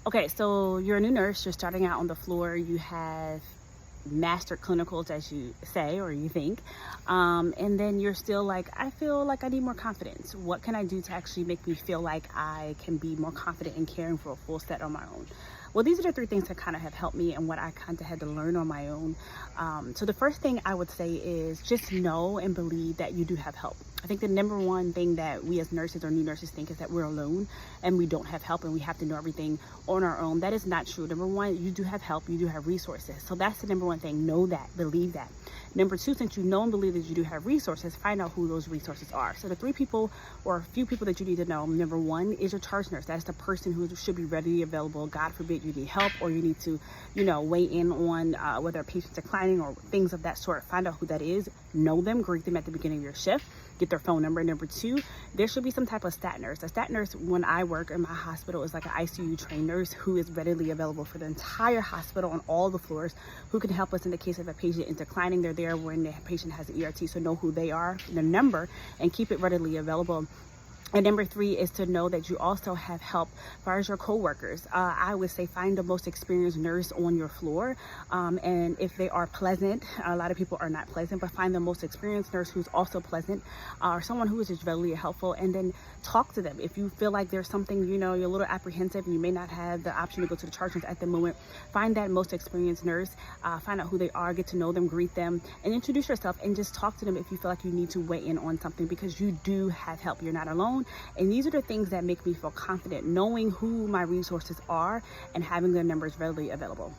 Okay, so you're a new nurse, you're starting out on the floor, you have mastered clinicals, as you say or you think, and then you're still like, I feel like I need more confidence. What can I do to actually make me feel like I can be more confident in caring for a full set on my own? Well, these are the three things that kind of have helped me and what I kind of had to learn on my own. So the first thing I would say is just know and believe that you do have help. I think the number one thing that we as nurses or new nurses think is that we're alone and we don't have help and we have to know everything on our own. That is not true. Number one, you do have help, you do have resources. So that's the number one thing. Know that, believe that. Number two, since you know and believe that you do have resources, find out who those resources are. So the three people or a few people that you need to know, number one is your charge nurse. That's the person who should be readily available. God forbid you need help or you need to, weigh in on whether a patient's declining or things of that sort. Find out who that is. Know them, greet them at the beginning of your shift. Get their phone number. Number two, there should be some type of stat nurse. A stat nurse, when I work in my hospital, is like an ICU trained nurse who is readily available for the entire hospital on all the floors, who can help us in the case of a patient is declining. They're there when the patient has an ERT, so know who they are, the number, and keep it readily available. And number three is to know that you also have help as far as your coworkers. I would say find the most experienced nurse on your floor. And if they are pleasant, a lot of people are not pleasant, but find the most experienced nurse who's also pleasant, or someone who is just readily helpful, and then talk to them. If you feel like there's something, you're a little apprehensive and you may not have the option to go to the charge nurse at the moment, find that most experienced nurse, find out who they are, get to know them, greet them, and introduce yourself, and just talk to them if you feel like you need to weigh in on something, because you do have help. You're not alone. And these are the things that make me feel confident, knowing who my resources are and having their numbers readily available.